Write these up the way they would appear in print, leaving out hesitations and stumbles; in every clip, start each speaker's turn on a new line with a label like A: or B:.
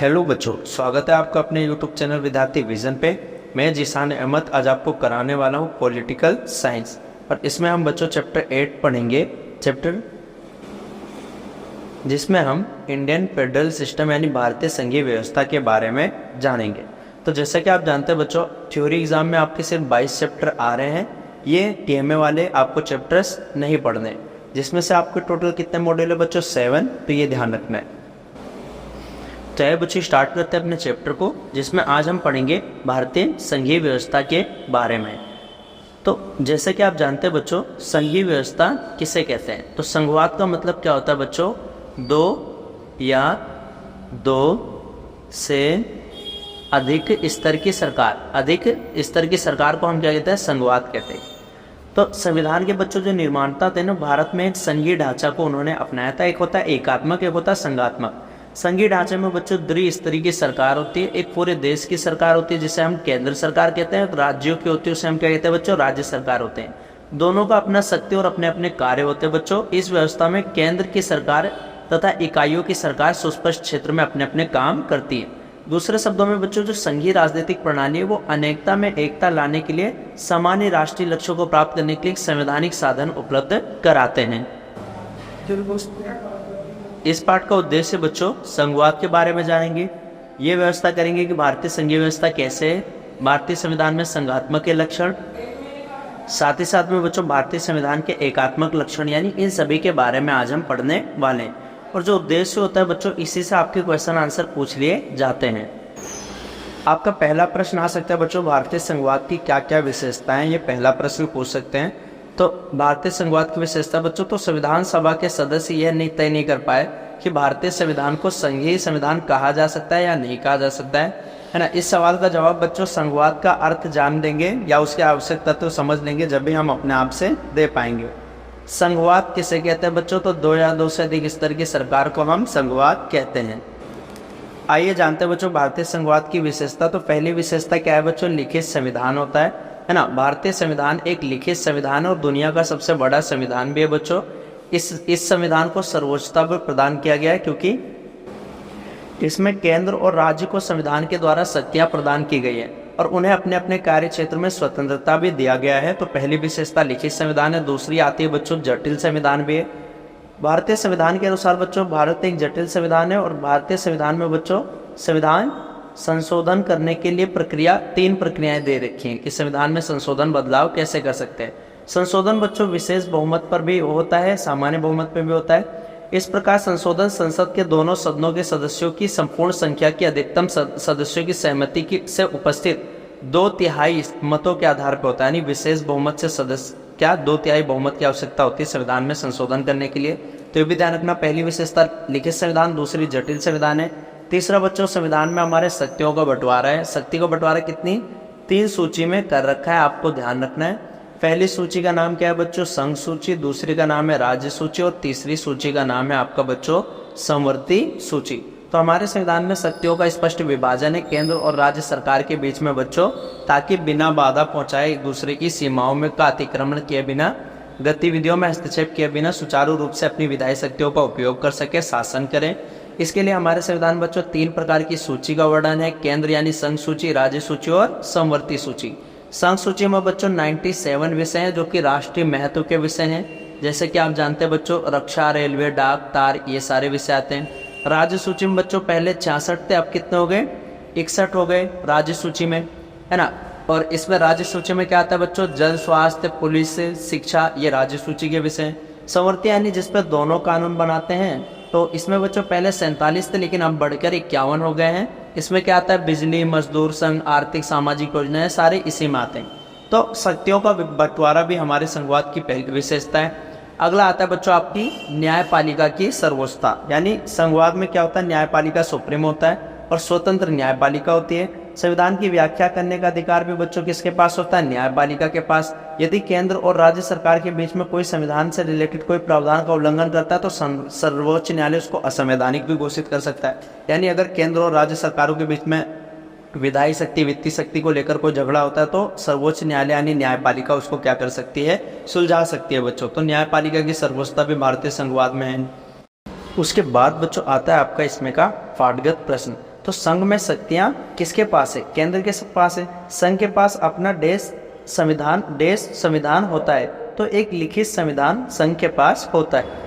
A: Hello बच्चों, स्वागत है आपका अपने यूट्यूब चैनल विद्यार्थी विजन पे। मैं जिसान अहमद आज आपको कराने वाला हूँ पॉलिटिकल साइंस, और इसमें हम बच्चों चैप्टर 8 पढ़ेंगे, जिसमें हम इंडियन फेडरल सिस्टम यानी भारतीय संघीय व्यवस्था के बारे में जानेंगे। तो जैसा कि आप जानते हैं बच्चों, थ्योरी एग्जाम में आपके सिर्फ 22 चैप्टर आ रहे हैं। ये टीएमए वाले आपको चैप्टर्स नहीं पढ़ने, जिसमें से आपके टोटल कितने मॉड्यूल है बच्चों? 7। तो ये ध्यान रखना है। चलिए बच्चे स्टार्ट करते हैं अपने चैप्टर को, जिसमें आज हम पढ़ेंगे भारतीय संघीय व्यवस्था के बारे में। तो जैसे कि आप जानते हैं बच्चों, संघीय व्यवस्था किसे कहते हैं? तो संघवाद का मतलब क्या होता है बच्चों? दो या दो से अधिक स्तर की सरकार, अधिक स्तर की सरकार को हम क्या कहते हैं? संघवाद कहते हैं। तो संविधान के बच्चों जो निर्माता थे ना, भारत में एक संघीय ढांचा को उन्होंने अपनाया था। एक होता है एकात्मक, एक होता है संघात्मक। संघीय ढांचे में बच्चों द्विस्तरीय की सरकार होती है। एक पूरे देश की सरकार होती है जिसे हम केंद्र सरकार कहते हैं, राज्यों की होती है उसे हम क्या कहते हैं बच्चों? राज्य सरकार होते हैं। दोनों का अपना शक्ति और अपने अपने कार्य होते हैं बच्चों। इस व्यवस्था में केंद्र की सरकार तथा इकाइयों की सरकार सुस्पष्ट क्षेत्र में अपने अपने काम करती है। दूसरे शब्दों में बच्चों, जो संघीय राजनीतिक प्रणाली है वो अनेकता में एकता लाने के लिए सामान्य राष्ट्रीय लक्ष्यों को प्राप्त करने के लिए संवैधानिक साधन उपलब्ध कराते हैं। इस पाठ का उद्देश्य बच्चों संघवाद के बारे में जानेंगे। ये व्यवस्था करेंगे कि भारतीय संघीय व्यवस्था कैसे है, भारतीय संविधान में संघात्मक के लक्षण, साथ ही साथ में बच्चों भारतीय संविधान के एकात्मक लक्षण, यानी इन सभी के बारे में आज हम पढ़ने वाले हैं। और जो उद्देश्य होता है बच्चों, इसी से आपके क्वेश्चन आंसर पूछ लिए जाते हैं। आपका पहला प्रश्न आ सकता है बच्चों, भारतीय संघवाद की क्या क्या विशेषताएं? ये पहला प्रश्न पूछ सकते हैं। तो भारतीय संघवाद की विशेषता बच्चों, तो संविधान सभा के सदस्य यह नहीं तय नहीं कर पाए कि भारतीय संविधान को संघीय संविधान कहा जा सकता है या नहीं कहा जा सकता है ना। इस सवाल का जवाब बच्चों संघवाद का अर्थ जान देंगे या उसके आवश्यक तत्व समझ लेंगे, जब भी हम अपने आप से दे पाएंगे। संघवाद किसे कहते हैं बच्चों? तो दो या दो से अधिक स्तर की सरकार को हम संघवाद कहते हैं। आइए जानते हैं बच्चों भारतीय संघवाद की विशेषता। तो पहली विशेषता क्या है बच्चों? लिखित संविधान होता है ना। भारतीय संविधान एक लिखित संविधान और दुनिया का सबसे बड़ा संविधान भी है बच्चों। इस संविधान को सर्वोच्चता पर प्रदान किया गया है, क्योंकि इसमें केंद्र और राज्य को संविधान के द्वारा शक्तियां प्रदान की गई है और उन्हें अपने अपने कार्य क्षेत्र में स्वतंत्रता भी दिया गया है। तो पहली विशेषता लिखित संविधान है। दूसरी आती है बच्चों जटिल संविधान भी है। भारतीय संविधान के अनुसार बच्चों भारत एक जटिल संविधान है, और भारतीय संविधान में बच्चों संविधान संशोधन करने के लिए तीन प्रक्रियाएं दे रखी हैं कि संविधान में संशोधन बदलाव कैसे कर सकते हैं। संशोधन बच्चों विशेष बहुमत पर भी होता है, सामान्य बहुमत पर भी होता है। इस प्रकार संशोधन संसद के दोनों सदनों के सदस्यों की संपूर्ण संख्या की अधिकतम सदस्यों की सहमति से उपस्थित 2/3 मतों के आधार पर होता है। यानी विशेष बहुमत से सदस्य क्या 2/3 बहुमत की आवश्यकता होती है संविधान में संशोधन करने के लिए। तो ये भी ध्यान रखना। पहली विशेषता लिखित संविधान, दूसरी जटिल संविधान है। तीसरा बच्चों संविधान में हमारे शक्तियों का बंटवारा है। शक्ति का बंटवारा कितनी? 3 सूची में कर रखा है, आपको ध्यान रखना है। पहली सूची का नाम क्या है बच्चों? संघ सूची। दूसरी का नाम है राज्य सूची, और तीसरी सूची का नाम है आपका बच्चों समवर्ती सूची। तो हमारे संविधान में शक्तियों का स्पष्ट विभाजन है केंद्र और राज्य सरकार के बीच में बच्चों, ताकि बिना बाधा पहुंचाए एक दूसरे की सीमाओं में का अतिक्रमण किए बिना, गतिविधियों में हस्तक्षेप किए बिना सुचारू रूप से अपनी विधायी शक्तियों का उपयोग कर सके, शासन करें। इसके लिए हमारे संविधान बच्चों 3 प्रकार की सूची का वर्णन है। केंद्र यानी संघ सूची, राज्य सूची और समवर्ती सूची। संघ सूची में बच्चों 97 विषय हैं जो कि राष्ट्रीय महत्व के विषय हैं। जैसे कि आप जानते हैं बच्चों रक्षा, रेलवे, डाक, तार, ये सारे विषय आते हैं। राज्य सूची में बच्चों पहले 66 थे, अब कितने हो गए? 61 हो गए राज्य सूची में, है ना। और इसमें राज्य सूची में क्या आता है बच्चों? जल, स्वास्थ्य, पुलिस, शिक्षा, ये राज्य सूची के विषय हैं। समवर्ती यानी जिस पर दोनों कानून बनाते हैं, तो इसमें बच्चों पहले 47 थे लेकिन अब बढ़कर 51 हो गए हैं। इसमें क्या आता है? बिजली, मजदूर संघ, आर्थिक सामाजिक योजनाएं, सारे इसी में आते हैं। तो शक्तियों का बंटवारा भी हमारे संघवाद की पहली विशेषता है। अगला आता है बच्चों आपकी न्यायपालिका की सर्वोच्चता। यानी संघवाद में क्या होता है? न्यायपालिका सुप्रीम होता है और स्वतंत्र न्यायपालिका होती है। संविधान की व्याख्या करने का अधिकार भी बच्चों किसके पास होता है? न्यायपालिका के पास। यदि केंद्र और राज्य सरकार के बीच में कोई संविधान से रिलेटेड कोई प्रावधान का उल्लंघन करता है, तो सर्वोच्च न्यायालय उसको असंवैधानिक भी घोषित कर सकता है। यानी अगर केंद्र और राज्य सरकारों के बीच में विधायी शक्ति, वित्तीय शक्ति को लेकर कोई झगड़ा होता है, तो सर्वोच्च न्यायालय यानी न्यायपालिका उसको क्या कर सकती है? सुलझा सकती है बच्चों। तो न्यायपालिका की सर्वोच्चता भी भारतीय संघवाद में है। उसके बाद बच्चों आता है आपका इसमें का पाठगत प्रश्न। तो संघ में शक्तियां किसके पास है? केंद्र के पास है। संघ के पास अपना देश संविधान होता है, तो एक लिखित संविधान संघ के पास होता है।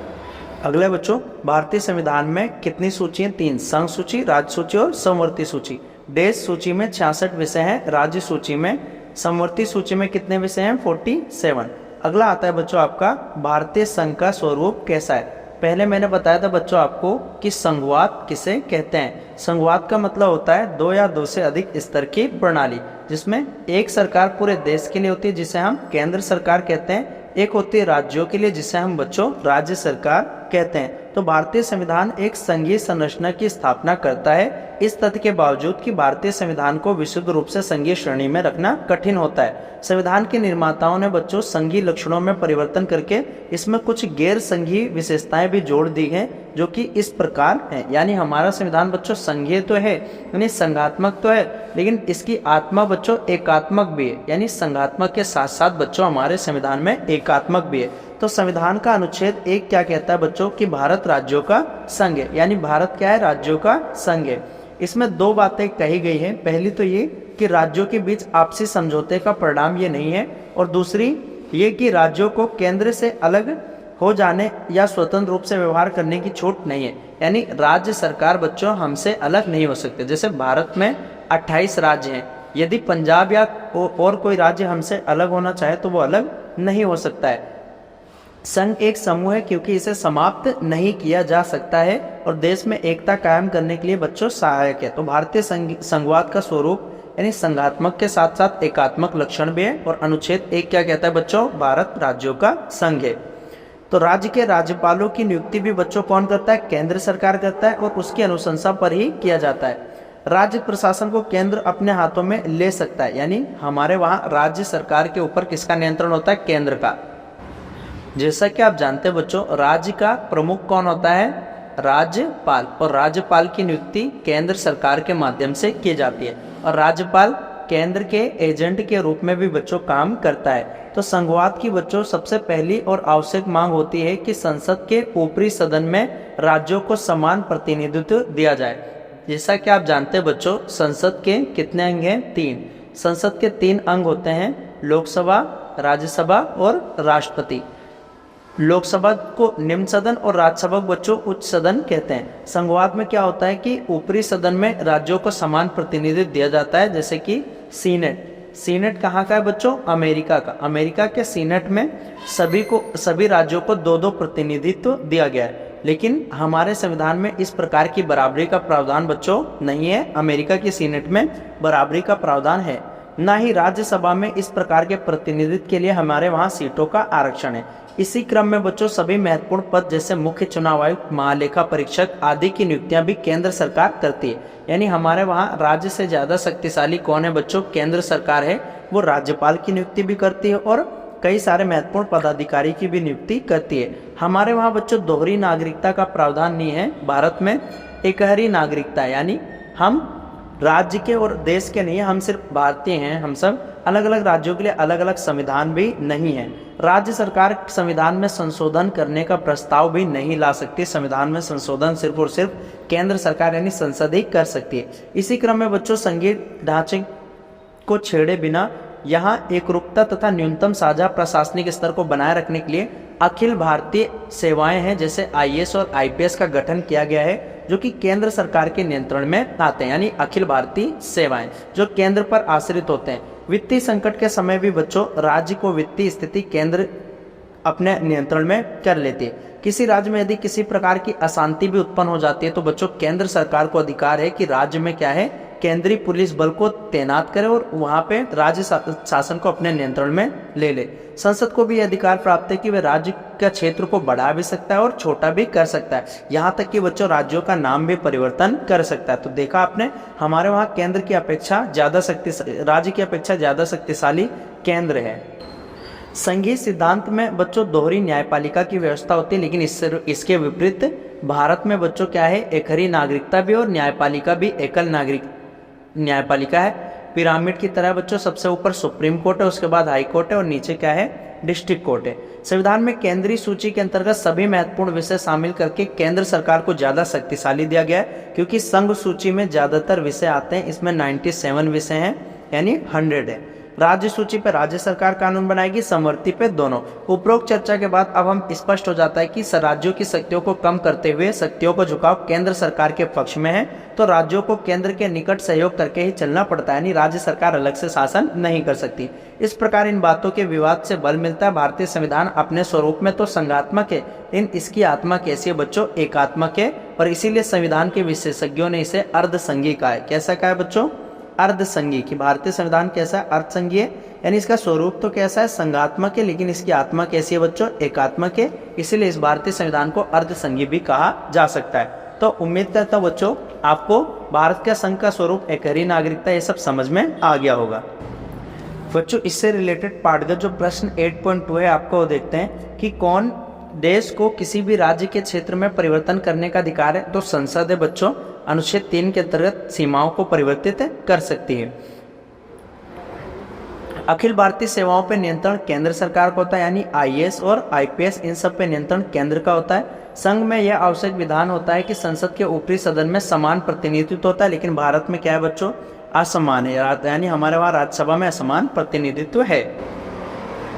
A: अगले बच्चों, भारतीय संविधान में कितनी सूचियां? 3। संघ सूची, राज्य सूची और समवर्ती सूची। देश सूची में 66 विषय हैं, राज्य सूची में, समवर्ती सूची में कितने विषय हैं? 47। अगला आता है बच्चों आपका भारतीय संघ का स्वरूप कैसा है। पहले मैंने बताया था बच्चों आपको कि संघवाद किसे कहते हैं। संघवाद का मतलब होता है 2 या 2 से अधिक स्तर की प्रणाली, जिसमें एक सरकार पूरे देश के लिए होती है जिसे हम केंद्र सरकार कहते हैं, एक होती है राज्यों के लिए जिसे हम बच्चों राज्य सरकार कहते हैं। तो भारतीय संविधान एक संघीय संरचना की स्थापना करता है, इस तथ्य के बावजूद कि भारतीय संविधान को विशुद्ध रूप से संघीय श्रेणी में रखना कठिन होता है। संविधान के निर्माताओं ने बच्चों संघीय लक्षणों में परिवर्तन करके इसमें कुछ गैर संघीय विशेषताएं भी जोड़ दी हैं, जो कि इस प्रकार है। यानी हमारा संविधान बच्चों संघीय तो है, यानी संघात्मक तो है, लेकिन इसकी आत्मा बच्चों एकात्मक भी है। यानी संघात्मक के साथ साथ बच्चों हमारे संविधान में एकात्मक भी है। तो संविधान का अनुच्छेद 1 क्या कहता है बच्चों? कि भारत राज्यों का संघ है। यानी भारत क्या है? राज्यों का संघ है। इसमें 2 बातें कही गई हैं। पहली तो ये कि राज्यों के बीच आपसी समझौते का परिणाम ये नहीं है, और दूसरी ये कि राज्यों को केंद्र से अलग हो जाने या स्वतंत्र रूप से व्यवहार करने की छूट नहीं है। यानी राज्य सरकार बच्चों हमसे अलग नहीं हो सकते। जैसे भारत में 28 राज्य हैं, यदि पंजाब या और कोई राज्य हमसे अलग होना चाहे तो वो अलग नहीं हो सकता है। संघ एक समूह है क्योंकि इसे समाप्त नहीं किया जा सकता है और देश में एकता कायम करने के लिए बच्चों सहायक है। तो भारतीय संघवाद का स्वरूप यानी संघात्मक के साथ साथ एकात्मक लक्षण भी है। और अनुच्छेद 1 क्या कहता है बच्चों? भारत राज्यों का संघ है। तो राज्य के राज्यपालों की नियुक्ति भी बच्चों कौन करता है? केंद्र सरकार करता है, और उसकी अनुशंसा पर ही किया जाता है। राज्य प्रशासन को केंद्र अपने हाथों में ले सकता है। यानी हमारे वहाँ राज्य सरकार के ऊपर किसका नियंत्रण होता है? केंद्र का। जैसा कि आप जानते हैं बच्चों, राज्य का प्रमुख कौन होता है? राज्यपाल। और राज्यपाल की नियुक्ति केंद्र सरकार के माध्यम से की जाती है, और राज्यपाल केंद्र के एजेंट के रूप में भी बच्चों काम करता है। तो संघवाद की बच्चों सबसे पहली और आवश्यक मांग होती है कि संसद के ऊपरी सदन में राज्यों को समान प्रतिनिधित्व दिया जाए। जैसा कि आप जानते हैं बच्चों, संसद के कितने अंग हैं? 3। संसद के 3 अंग होते हैं, लोकसभा, राज्यसभा और राष्ट्रपति। लोकसभा को निम्न सदन और राज्यसभा को बच्चों उच्च सदन कहते हैं। संघवाद में क्या होता है कि ऊपरी सदन में राज्यों को समान प्रतिनिधित्व दिया जाता है, जैसे कि सीनेट। सीनेट कहाँ का है बच्चों? अमेरिका का। अमेरिका के सीनेट में सभी राज्यों को 2-2 प्रतिनिधित्व दिया गया है। लेकिन हमारे संविधान में इस प्रकार की बराबरी का प्रावधान बच्चों नहीं है। अमेरिका की सीनेट में बराबरी का प्रावधान है, ना ही राज्यसभा में इस प्रकार के प्रतिनिधित्व के लिए हमारे वहाँ सीटों का आरक्षण है। इसी क्रम में बच्चों सभी महत्वपूर्ण पद जैसे मुख्य चुनाव आयुक्त, महालेखा परीक्षक आदि की नियुक्तियां भी केंद्र सरकार करती है। यानी हमारे वहाँ राज्य से ज्यादा शक्तिशाली कौन है बच्चों? केंद्र सरकार है। वो राज्यपाल की नियुक्ति भी करती है और कई सारे महत्वपूर्ण पदाधिकारी की भी नियुक्ति करती है। हमारे वहाँ बच्चों दोहरी नागरिकता का प्रावधान नहीं है। भारत में एकहरी नागरिकता, यानी हम राज्य के और देश के नहीं है, हम सिर्फ भारतीय हैं। हम सब अलग अलग राज्यों के लिए अलग अलग संविधान भी नहीं है। राज्य सरकार संविधान में संशोधन करने का प्रस्ताव भी नहीं ला सकती। संविधान में संशोधन सिर्फ और सिर्फ केंद्र सरकार यानी संसद ही कर सकती है। इसी क्रम में बच्चों संघीय ढांचे को छेड़े बिना यहाँ एकरूपता तथा न्यूनतम साझा प्रशासनिक स्तर को बनाए रखने के लिए अखिल भारतीय सेवाएं हैं, जैसे IAS और IPS का गठन किया गया है, जो कि केंद्र सरकार के नियंत्रण में आते हैं। यानी अखिल भारतीय सेवाएं जो केंद्र पर आश्रित होते हैं। वित्तीय संकट के समय भी बच्चों राज्य को वित्तीय स्थिति केंद्र अपने नियंत्रण में कर लेती है। किसी राज्य में यदि किसी प्रकार की अशांति भी उत्पन्न हो जाती है तो बच्चों केंद्र सरकार को अधिकार है कि राज्य में क्या है, केंद्रीय पुलिस बल को तैनात करे और वहां पे राज्य शासन को अपने नियंत्रण में ले ले। संसद को भी अधिकार प्राप्त है कि वह राज्य का क्षेत्र को बढ़ा भी सकता है और छोटा भी कर सकता है। यहाँ तक कि बच्चों राज्यों का नाम भी परिवर्तन कर सकता है। तो देखा आपने, हमारे वहाँ केंद्र की अपेक्षा ज्यादा शक्तिशाली, राज्य की अपेक्षा ज्यादा शक्तिशाली केंद्र है। संघीय सिद्धांत में बच्चों दोहरी न्यायपालिका की व्यवस्था होती है, लेकिन इसके विपरीत भारत में बच्चों क्या है, एकहरी नागरिकता भी और न्यायपालिका भी एकल नागरिक न्यायपालिका है। पिरामिड की तरह बच्चों सबसे ऊपर सुप्रीम कोर्ट है, उसके बाद हाई कोर्ट है और नीचे क्या है, डिस्ट्रिक्ट कोर्ट है। संविधान में केंद्रीय सूची के अंतर्गत सभी महत्वपूर्ण विषय शामिल करके केंद्र सरकार को ज्यादा शक्तिशाली दिया गया है, क्योंकि संघ सूची में ज्यादातर विषय आते हैं, इसमें 97 विषय हैं यानी 100 है। राज्य सूची पे राज्य सरकार कानून बनाएगी, समवर्ती पे दोनों। उपरोक्त चर्चा के बाद अब हम स्पष्ट हो जाता है कि राज्यों की शक्तियों को कम करते हुए शक्तियों को झुकाव केंद्र सरकार के पक्ष में है, तो राज्यों को केंद्र के निकट सहयोग करके ही चलना पड़ता है, यानी राज्य सरकार अलग से शासन नहीं कर सकती। इस प्रकार इन बातों के विवाद से बल मिलता है। भारतीय संविधान अपने स्वरूप में तो संघात्मक है, लेकिन इसकी आत्मा कैसी है बच्चों? एकात्मक है, और इसीलिए संविधान के विशेषज्ञों ने इसे अर्धसंघीय कहा है। कैसा कहा है बच्चों? अर्धसंघीय। कि भारतीय संविधान कैसा है? अर्धसंघीय, यानी इसका स्वरूप तो कैसा है? संघात्मक है, लेकिन इसकी आत्मा कैसी है बच्चों? एकात्मक है। इसीलिए इस भारतीय संविधान को अर्धसंघीय भी कहा जा सकता है। तो उम्मीद करता हूं बच्चों आपको भारत का संघ का स्वरूप, एकहरी नागरिकता, ये सब समझ में आ गया होगा। बच्चों इससे रिलेटेड पार्ट का जो प्रश्न 8.2 है आपको वो देखते हैं कि कौन देश को किसी भी राज्य के क्षेत्र में परिवर्तन करने का अधिकार है? तो संसद है बच्चों, अनुच्छेद 3 के अंतर्गत सीमाओं को परिवर्तित कर सकती है। अखिल भारतीय सेवाओं पर नियंत्रण केंद्र सरकार का होता है, यानी आईएएस और आईपीएस, इन सब पे नियंत्रण केंद्र का होता है। संघ में यह आवश्यक विधान होता है कि संसद के ऊपरी सदन में समान प्रतिनिधित्व होता है, लेकिन भारत में क्या है बच्चों? असमान है, यानी हमारे वहाँ राज्यसभा में असमान प्रतिनिधित्व है।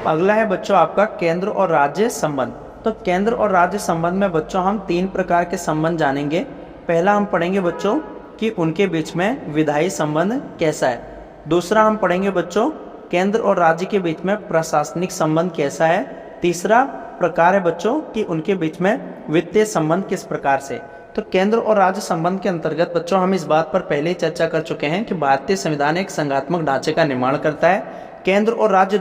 A: अगला है बच्चों आपका केंद्र और राज्य संबंध। तो केंद्र और राज्य संबंध में बच्चों हम 3 प्रकार के संबंध जानेंगे। पहला हम पढ़ेंगे बच्चों कि उनके बीच में विधायी संबंध कैसा है। दूसरा हम पढ़ेंगे बच्चों केंद्र और राज्य के बीच में प्रशासनिक संबंध कैसा है। तीसरा प्रकार है बच्चों कि उनके बीच में वित्तीय संबंध किस प्रकार से। तो केंद्र और राज्य संबंध के अंतर्गत बच्चों हम इस बात पर पहले ही चर्चा कर चुके हैं कि भारतीय संविधान एक संघात्मक ढांचे का निर्माण करता है। केंद्र और राज्य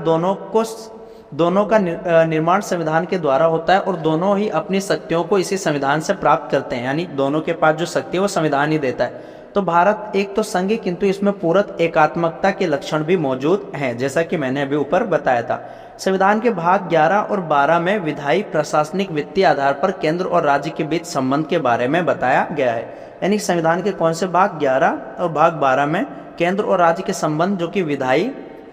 A: दोनों का निर्माण संविधान के द्वारा होता है, और दोनों ही अपनी शक्तियों को इसी संविधान से प्राप्त करते हैं, यानी दोनों के पास जो शक्ति है वो संविधान ही देता है। तो भारत एक तो संघ है, किंतु इसमें पूरक एकात्मकता के लक्षण भी मौजूद हैं, जैसा कि मैंने अभी ऊपर बताया था। संविधान के भाग 11 और 12 में विधायी, प्रशासनिक, वित्तीय आधार पर केंद्र और राज्य के बीच संबंध के बारे में बताया गया है। यानी संविधान के कौन से भाग 11 और भाग 12 में केंद्र और राज्य के संबंध जो कि विधायी,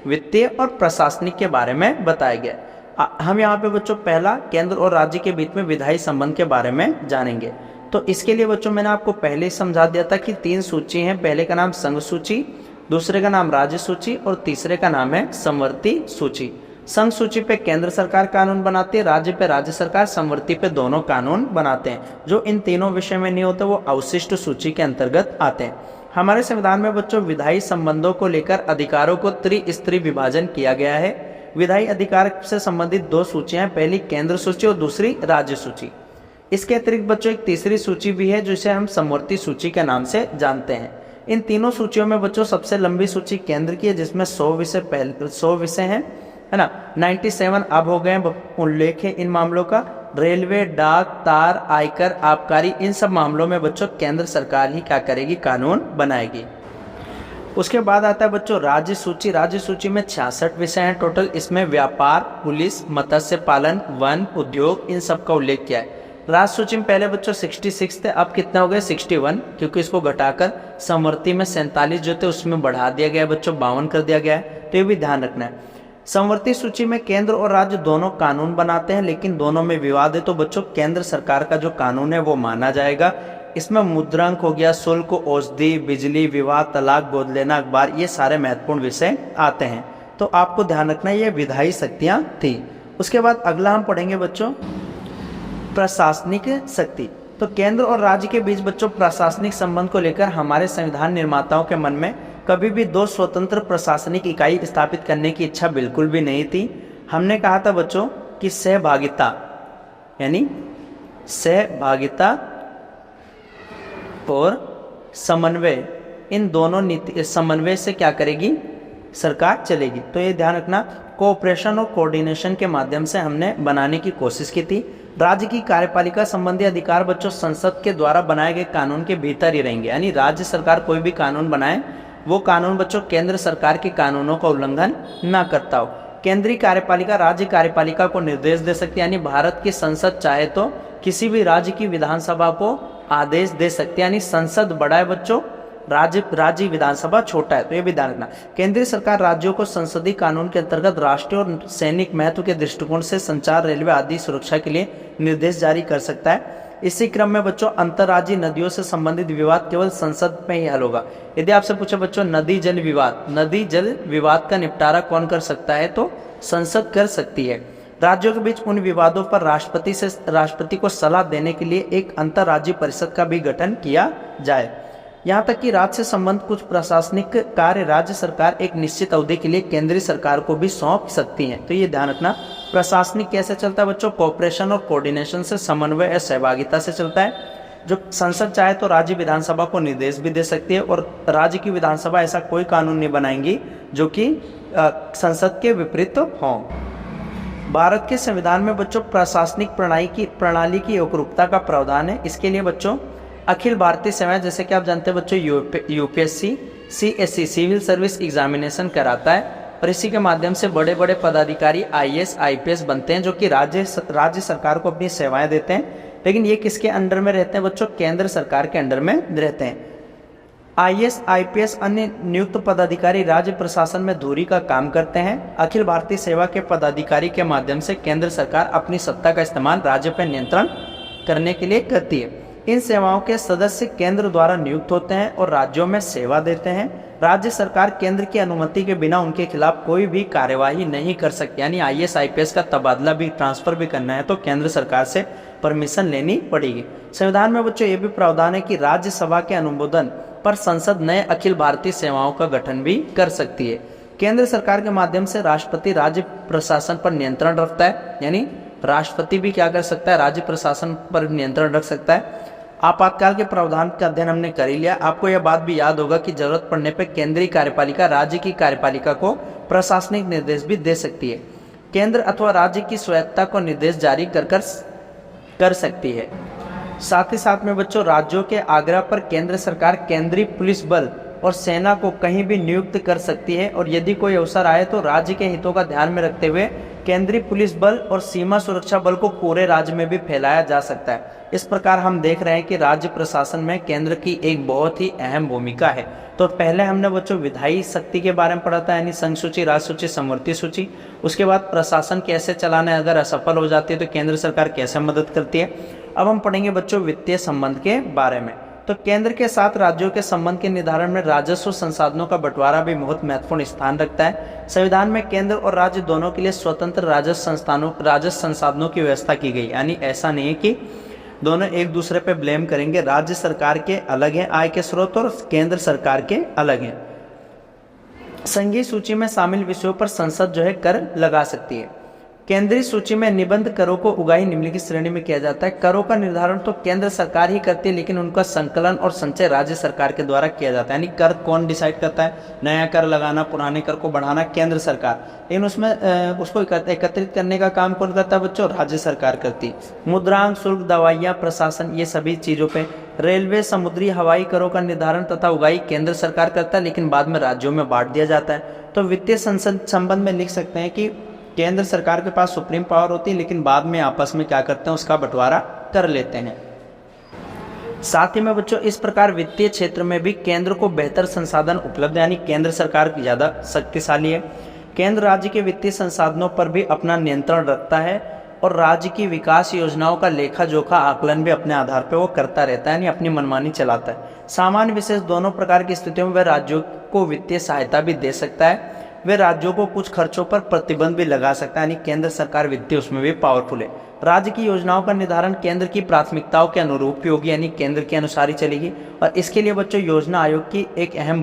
A: वित्तीय और प्रशासनिक के बारे में बताया गया। हम यहाँ पे बच्चों पहला केंद्र और राज्य के बीच में विधायी संबंध के बारे में जानेंगे। तो इसके लिए बच्चों मैंने आपको पहले ही समझा दिया था कि 3 सूची हैं। पहले का नाम संघ सूची, दूसरे का नाम राज्य सूची और तीसरे का नाम है समवर्ती सूची। संघ सूची पे केंद्र सरकार कानून बनाती है, राज्य पे राज्य सरकार, समवर्ती पे दोनों कानून बनाते हैं। जो इन तीनों विषय में नहीं होते वो अवशिष्ट सूची के अंतर्गत आते हैं। हमारे संविधान में बच्चों विधायी संबंधों को लेकर अधिकारों को त्रिस्तरीय विभाजन किया गया है। विधायी अधिकार से संबंधित 2 सूचियां, पहली केंद्र सूची और दूसरी राज्य सूची। इसके अतिरिक्त बच्चों एक तीसरी सूची भी है जिसे हम समवर्ती सूची के नाम से जानते हैं। इन तीनों सूचियों में बच्चों सबसे लंबी सूची केंद्र की है, जिसमें 100 विषय हैं, है ना। 97 अब हो गए उल्लेख है इन मामलों का। रेलवे, डाक, तार, आयकर, आबकारी, इन सब मामलों में बच्चों केंद्र सरकार ही क्या करेगी? कानून बनाएगी। उसके बाद आता है बच्चों राज्य सूची। राज्य सूची में 66 विषय हैं टोटल। इसमें व्यापार, पुलिस, मत्स्य पालन, वन, उद्योग, इन सब का उल्लेख किया है। राज्य सूची में पहले बच्चों 66 थे, अब कितने हो गए? 61, क्योंकि इसको घटाकर समवर्ती में 47 जो थे उसमें बढ़ा दिया गया बच्चों, 52 कर दिया गया है। तो ये भी ध्यान रखना है। समवर्ती सूची में केंद्र और राज्य दोनों कानून बनाते हैं, लेकिन दोनों में विवाद है, तो बच्चों केंद्र सरकार का जो कानून है वो माना जाएगा। इसमें मुद्रांक हो गया, शुल्क, औषधि, बिजली, विवाह, तलाक, गोद लेना, अखबार, ये सारे महत्वपूर्ण विषय आते हैं। तो आपको ध्यान रखना ये विधायी शक्तियां थी। उसके बाद अगला हम पढ़ेंगे बच्चों प्रशासनिक शक्ति। तो केंद्र और राज्य के बीच बच्चों प्रशासनिक संबंध को लेकर हमारे संविधान निर्माताओं के मन में कभी भी 2 स्वतंत्र प्रशासनिक इकाई स्थापित करने की इच्छा बिल्कुल भी नहीं थी। हमने कहा था बच्चों कि सहभागिता, यानी सहभागिता और समन्वय, इन दोनों नीति समन्वय से क्या करेगी? सरकार चलेगी। तो ये ध्यान रखना, कोऑपरेशन और कोऑर्डिनेशन के माध्यम से हमने बनाने की कोशिश की थी। राज्य की कार्यपालिका संबंधी अधिकार बच्चों संसद के द्वारा बनाए गए कानून के भीतर ही रहेंगे, यानी राज्य सरकार कोई भी कानून बनाए वो कानून बच्चों केंद्र सरकार के कानूनों का उल्लंघन ना करता हो। केंद्रीय कार्यपालिका राज्य कार्यपालिका को निर्देश दे सकती है, यानी भारत की संसद चाहे तो किसी भी राज्य की विधानसभा को आदेश दे सकती है, यानी संसद बड़ा है बच्चों, राज्य विधानसभा छोटा है, तो ये भी ध्यान रखना। केंद्रीय सरकार राज्यों को संसदीय कानून के अंतर्गत राष्ट्रीय और सैनिक महत्व के दृष्टिकोण से संचार, रेलवे आदि सुरक्षा के लिए निर्देश जारी कर सकता है। इसी क्रम में बच्चों अंतर्राज्यीय नदियों से संबंधित विवाद केवल संसद में ही हल होगा। यदि आपसे पूछे बच्चों नदी जल विवाद का निपटारा कौन कर सकता है, तो संसद कर सकती है। राज्यों के बीच उन विवादों पर राष्ट्रपति को सलाह देने के लिए एक अंतर्राज्यीय परिषद का भी गठन किया जाए। यहाँ तक कि राज्य से संबंध कुछ प्रशासनिक कार्य राज्य सरकार एक निश्चित अवधि के लिए केंद्रीय सरकार को भी सौंप सकती है। तो ये ध्यान रखना। प्रशासनिक कैसे चलता है बच्चों? कोऑपरेशन और कोऑर्डिनेशन से, समन्वय या सहभागिता से चलता है। जो संसद चाहे तो राज्य विधानसभा को निर्देश भी दे सकती है, और राज्य की विधानसभा ऐसा कोई कानून नहीं बनाएंगी जो कि संसद के विपरीत हों। भारत के संविधान में बच्चों प्रशासनिक प्रणाली की एकरूपता का प्रावधान है। इसके लिए बच्चों अखिल भारतीय सेवाएं, जैसे कि आप जानते हैं बच्चों UPSC CSC civil service examination कराता है, और इसी के माध्यम से बड़े बड़े पदाधिकारी आईएएस आईपीएस बनते हैं, जो कि राज्य सरकार को अपनी सेवाएं देते हैं। लेकिन ये किसके अंडर में रहते हैं बच्चों? केंद्र सरकार के अंडर में रहते हैं। आईएएस आईपीएस अन्य नियुक्त पदाधिकारी राज्य प्रशासन में धुरी का काम करते हैं। अखिल भारतीय सेवा के पदाधिकारी के माध्यम से केंद्र सरकार अपनी सत्ता का इस्तेमाल राज्य पर नियंत्रण करने के लिए करती है। इन सेवाओं के सदस्य केंद्र द्वारा नियुक्त होते हैं और राज्यों में सेवा देते हैं। राज्य सरकार केंद्र की अनुमति के बिना उनके खिलाफ कोई भी कार्यवाही नहीं कर सकती। यानी आईएएस आईपीएस का तबादला भी, ट्रांसफर भी करना है तो केंद्र सरकार से परमिशन लेनी पड़ेगी। संविधान में बच्चों ये भी प्रावधान है कि राज्यसभा के अनुमोदन पर संसद नए अखिल भारतीय सेवाओं का गठन भी कर सकती है। केंद्र सरकार के माध्यम से राष्ट्रपति राज्य प्रशासन पर नियंत्रण रखता है। यानी राष्ट्रपति भी क्या कर सकता है? राज्य प्रशासन पर नियंत्रण रख सकता है। आपातकाल के प्रावधान का अध्ययन हमने कर ही लिया। आपको यह बात भी याद होगा कि जरूरत पड़ने पर केंद्रीय कार्यपालिका राज्य की कार्यपालिका को प्रशासनिक निर्देश भी दे सकती है। केंद्र अथवा राज्य की स्वायत्तता को निर्देश जारी कर सकती है। साथ ही साथ में बच्चों राज्यों के आग्रह पर केंद्र सरकार केंद्रीय पुलिस बल और सेना को कहीं भी नियुक्त कर सकती है, और यदि कोई अवसर आए तो राज्य के हितों का ध्यान में रखते हुए केंद्रीय पुलिस बल और सीमा सुरक्षा बल को पूरे राज्य में भी फैलाया जा सकता है। इस प्रकार हम देख रहे हैं कि राज्य प्रशासन में केंद्र की एक बहुत ही अहम भूमिका है। तो पहले हमने बच्चों विधायी शक्ति के बारे में पढ़ा था, यानी संघ सूची, राज्य सूची, समवर्ती सूची। उसके बाद प्रशासन कैसे चलाना है, अगर असफल हो जाती है तो केंद्र सरकार कैसे मदद करती है। अब हम पढ़ेंगे बच्चों वित्तीय संबंध के बारे में। तो केंद्र के साथ राज्यों के संबंध के निर्धारण में राजस्व संसाधनों का बंटवारा भी बहुत महत्वपूर्ण स्थान रखता है। संविधान में केंद्र और राज्य दोनों के लिए स्वतंत्र राजस्व संसाधनों की व्यवस्था की गई। यानी ऐसा नहीं है कि दोनों एक दूसरे पे ब्लेम करेंगे। राज्य सरकार के अलग हैं आय के स्रोत और केंद्र सरकार के अलग हैं। संघीय सूची में शामिल विषयों पर संसद जो है कर लगा सकती है। केंद्रीय सूची में निबंध करों को उगाही निम्नलिखित श्रेणी में किया जाता है। करों का निर्धारण तो केंद्र सरकार ही करती है, लेकिन उनका संकलन और संचय राज्य सरकार के द्वारा किया जाता है। यानी कर कौन डिसाइड करता है? नया कर लगाना, पुराने कर को बढ़ाना केंद्र सरकार, लेकिन उसमें उसको एकत्रित करने का काम कौन करता है बच्चों? राज्य सरकार करती है। मुद्रांक, शुल्क, दवाइयाँ, प्रशासन, ये सभी चीज़ों पर रेलवे, समुद्री, हवाई करों का निर्धारण तथा उगाही केंद्र सरकार करता है, लेकिन बाद में राज्यों में बांट दिया जाता है। तो वित्तीय संबंध में लिख सकते हैं कि केंद्र सरकार के पास सुप्रीम पावर होती है, लेकिन बाद में आपस में क्या करते हैं? उसका बंटवारा कर लेते हैं। साथ ही में बच्चों इस प्रकार वित्तीय क्षेत्र में भी केंद्र को बेहतर संसाधन उपलब्ध है। यानी केंद्र सरकार ज़्यादा शक्तिशाली है। केंद्र राज्य के वित्तीय संसाधनों पर भी अपना नियंत्रण रखता है, और राज्य की विकास योजनाओं का लेखा जोखा आकलन भी अपने आधार पर वो करता रहता है, यानी अपनी मनमानी चलाता है। सामान्य विशेष दोनों प्रकार की स्थितियों में वह राज्यों को वित्तीय सहायता भी दे सकता है। वे राज्यों को कुछ खर्चों पर प्रतिबंध भी लगा सकता है। यानी केंद्र सरकार वित्तीय उसमें भी पावरफुल है। राज्य की योजनाओं का निर्धारण केंद्र की प्राथमिकताओं के अनुरूप ही होगी, यानी केंद्र के अनुसार ही चलेगी। और इसके लिए बच्चों योजना आयोग की एक अहम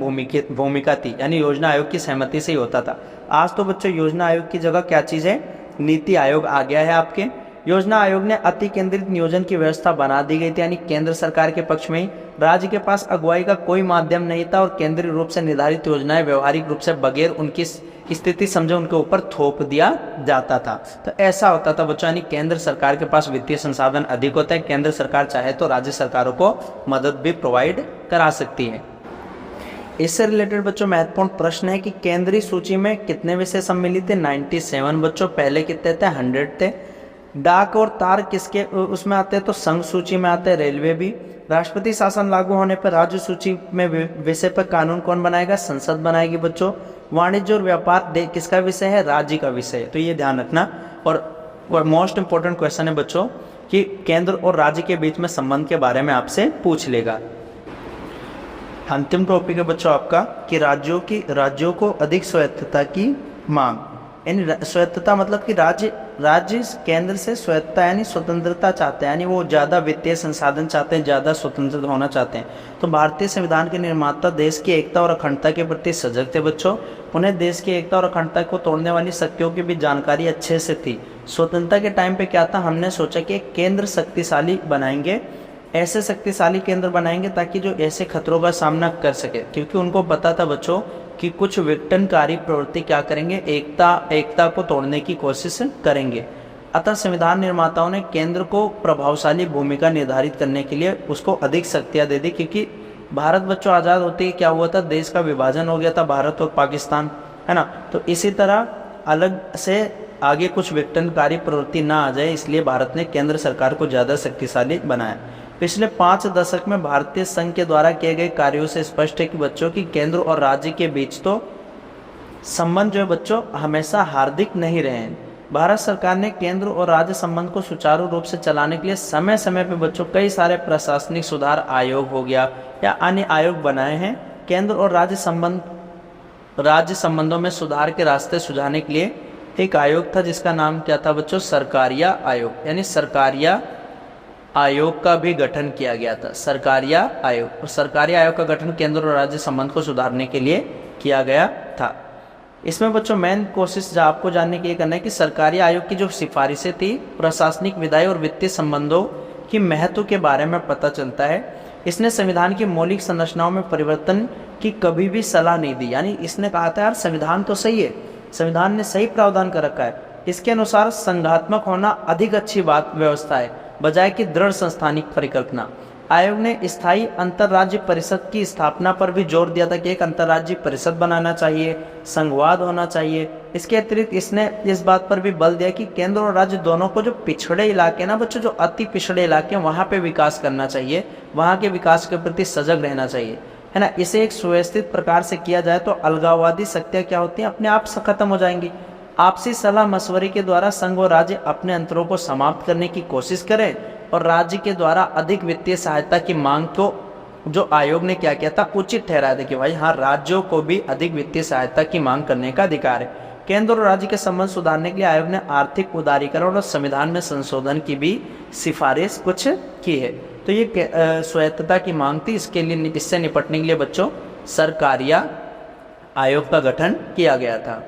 A: भूमिका थी। यानी योजना आयोग की सहमति से ही होता था। आज तो बच्चों योजना आयोग की जगह क्या चीज़ है? नीति आयोग आ गया है आपके। योजना आयोग ने अति केंद्रित नियोजन की व्यवस्था बना दी गई थी। यानी केंद्र सरकार के पक्ष में ही राज्य के पास अगुवाई का कोई माध्यम नहीं था, और केंद्रीय रूप से निर्धारित योजनाएं व्यवहारिक रूप से बगैर उनकी स्थिति समझे उनके ऊपर थोप दिया जाता था। तो ऐसा होता था बच्चों, यानी केंद्र सरकार के पास वित्तीय संसाधन अधिक होता है। केंद्र सरकार चाहे तो राज्य सरकारों को मदद भी प्रोवाइड करा सकती है। इससे रिलेटेड बच्चों महत्वपूर्ण प्रश्न है कि केंद्रीय सूची में कितने विषय सम्मिलित थे? 97 बच्चों। पहले कितने थे? 100 थे। डाक और तार किसके उसमें आते हैं? तो संघ सूची में आते हैं। रेलवे भी। राष्ट्रपति शासन लागू होने पर राज्य सूची में विषय पर कानून कौन बनाएगा? संसद बनाएगी बच्चों। वाणिज्य और व्यापार किसका विषय है? राज्य का विषय है, तो ये ध्यान रखना। और मोस्ट इंपोर्टेंट क्वेश्चन है बच्चों कि केंद्र और राज्य के बीच में संबंध के बारे में आपसे पूछ लेगा। अंतिम टॉपिक है बच्चों आपका कि राज्यों को अधिक स्वायत्तता की मांग। यानी स्वायत्तता मतलब कि राज्य केंद्र से स्वायत्तता यानी स्वतंत्रता चाहते हैं, यानी वो ज़्यादा वित्तीय संसाधन चाहते हैं, ज़्यादा स्वतंत्र होना चाहते हैं। तो भारतीय संविधान के निर्माता देश की एकता और अखंडता के प्रति सजग थे बच्चों। उन्हें देश की एकता और अखंडता को तोड़ने वाली शक्तियों की भी जानकारी अच्छे से थी। स्वतंत्रता के टाइम पे क्या था, हमने सोचा कि एक केंद्र शक्तिशाली बनाएंगे, ऐसे शक्तिशाली केंद्र बनाएंगे ताकि जो ऐसे खतरों का सामना कर सके, क्योंकि उनको पता था बच्चों कि कुछ विघटनकारी प्रवृत्ति क्या करेंगे, एकता को तोड़ने की कोशिश करेंगे। अतः संविधान निर्माताओं ने केंद्र को प्रभावशाली भूमिका निर्धारित करने के लिए उसको अधिक शक्तियां दे दी, क्योंकि भारत बच्चों आज़ाद होते ही क्या हुआ था, देश का विभाजन हो गया था, भारत और पाकिस्तान, है ना। तो इसी तरह अलग से आगे कुछ विघटनकारी प्रवृत्ति ना आ जाए, इसलिए भारत ने केंद्र सरकार को ज़्यादा शक्तिशाली बनाया। पिछले 5 दशक में भारतीय संघ के द्वारा किए गए कार्यों से स्पष्ट है कि बच्चों की केंद्र और राज्य के बीच तो संबंध जो है बच्चों हमेशा हार्दिक नहीं रहे हैं। भारत सरकार ने केंद्र और राज्य संबंध को सुचारू रूप से चलाने के लिए समय समय पर बच्चों कई सारे प्रशासनिक सुधार आयोग हो गया या अन्य आयोग बनाए हैं। केंद्र और राज्य संबंधों में सुधार के रास्ते सुझाने के लिए एक आयोग था जिसका नाम क्या था बच्चों? सरकारिया आयोग। यानी सरकारिया आयोग का भी गठन किया गया था, सरकारिया आयोग। और सरकारी आयोग का गठन केंद्र और राज्य संबंध को सुधारने के लिए किया गया था। इसमें बच्चों मेन कोशिश जो आपको जानने के लिए करना है कि सरकारी आयोग की जो सिफारिशें थी प्रशासनिक, विधायी और वित्तीय संबंधों की महत्व के बारे में पता चलता है। इसने संविधान की मौलिक संरचनाओं में परिवर्तन की कभी भी सलाह नहीं दी। यानी इसने कहा था यार संविधान तो सही है, संविधान ने सही प्रावधान कर रखा है, इसके अनुसार संघात्मक होना अधिक अच्छी बात व्यवस्था है बजाय कि दृढ़ संस्थानिक परिकल्पना। आयोग ने स्थायी अंतर्राज्य परिषद की स्थापना पर भी जोर दिया था कि एक अंतर्राज्यीय परिषद बनाना चाहिए, संघवाद होना चाहिए। इसके अतिरिक्त इसने इस बात पर भी बल दिया कि केंद्र और राज्य दोनों को जो पिछड़े इलाके ना बच्चों, जो अति पिछड़े इलाके वहाँ पे विकास करना चाहिए, वहाँ के विकास के प्रति सजग रहना चाहिए, है ना। इसे एक सुव्यवस्थित प्रकार से किया जाए तो अलगाववादी शक्तियाँ क्या होती हैं, अपने आप से खत्म हो जाएंगी। आपसी सलाह मशवरे के द्वारा संघ और राज्य अपने अंतरों को समाप्त करने की कोशिश करें और राज्य के द्वारा अधिक वित्तीय सहायता की मांग को जो आयोग ने क्या किया था, उचित ठहराया था कि भाई हाँ राज्यों को भी अधिक वित्तीय सहायता की मांग करने का अधिकार है। केंद्र और राज्य के संबंध सुधारने के लिए आयोग ने आर्थिक उदारीकरण और संविधान में संशोधन की भी सिफारिश कुछ की है। तो ये स्वायत्तता की मांग थी, इससे निपटने के लिए बच्चों सरकारिया आयोग का गठन किया गया था।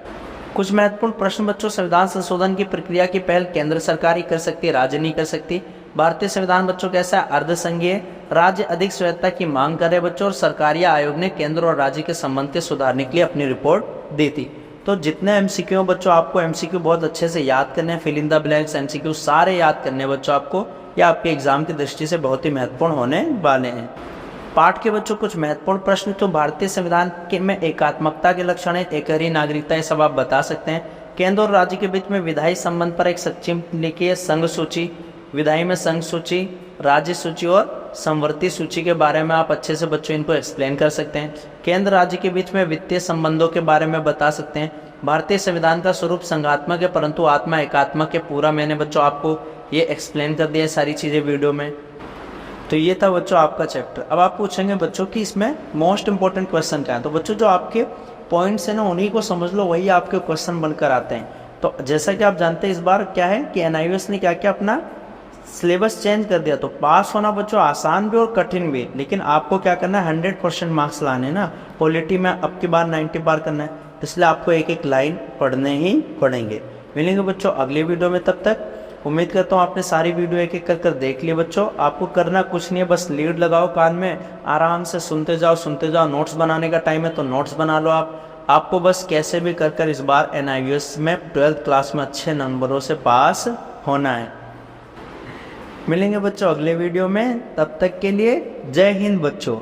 A: कुछ महत्वपूर्ण प्रश्न बच्चों, संविधान संशोधन की प्रक्रिया की पहल केंद्र सरकार ही कर सकती है, राज्य नहीं कर सकती। भारतीय संविधान बच्चों कैसा है, अर्धसंघीय, राज्य अधिक स्वायत्तता की मांग कर रहे बच्चों, और सरकारिया आयोग ने केंद्र और राज्य के संबंध के सुधारने के लिए अपनी रिपोर्ट दी थी। तो जितने एमसीक्यू बच्चों आपको एमसीक्यू बहुत अच्छे से याद करने हैं, fill in the blanks MCQ सारे याद करने बच्चों आपको, या आपके एग्जाम की दृष्टि से बहुत ही महत्वपूर्ण होने वाले हैं। पाठ के बच्चों कुछ महत्वपूर्ण प्रश्न, तो भारतीय संविधान के में एकात्मकता के लक्षण है, एकहरी नागरिकता, ये सब आप बता सकते हैं। केंद्र और राज्य के बीच में विधायी संबंध पर एक संक्षिप्त लिखिए संघ सूची, विधायी में संघ सूची, राज्य सूची और संवर्ती सूची के बारे में आप अच्छे से बच्चों इनको एक्सप्लेन कर सकते हैं। केंद्र राज्य के बीच में वित्तीय संबंधों के बारे में बता सकते हैं। भारतीय संविधान का स्वरूप संघात्मक है परंतु आत्मा एकात्मक है, पूरा मैंने बच्चों आपको ये एक्सप्लेन कर दिया सारी चीज़ें वीडियो में। तो ये था बच्चों आपका चैप्टर। अब आप पूछेंगे बच्चों कि इसमें मोस्ट इंपॉर्टेंट क्वेश्चन क्या है, तो बच्चों जो आपके पॉइंट्स हैं ना उन्हीं को समझ लो, वही आपके क्वेश्चन बनकर आते हैं। तो जैसा कि आप जानते हैं इस बार क्या है कि NIOS ने क्या क्या अपना सिलेबस चेंज कर दिया, तो पास होना बच्चों आसान भी और कठिन भी, लेकिन आपको क्या करना है 100% मार्क्स लाने ना। पॉलिटी में अब की बार 90 पार करना है, इसलिए आपको एक एक लाइन पढ़ने ही पड़ेंगे। मिलेंगे बच्चों अगले वीडियो में, तब तक उम्मीद करता हूँ आपने सारी वीडियो एक एक कर देख लिए बच्चों। आपको करना कुछ नहीं है, बस लीड लगाओ कान में, आराम से सुनते जाओ। नोट्स बनाने का टाइम है तो नोट्स बना लो आपको बस कैसे भी कर इस बार NIOS में 12th क्लास में अच्छे नंबरों से पास होना है। मिलेंगे बच्चों अगले वीडियो में, तब तक के लिए जय हिंद बच्चों।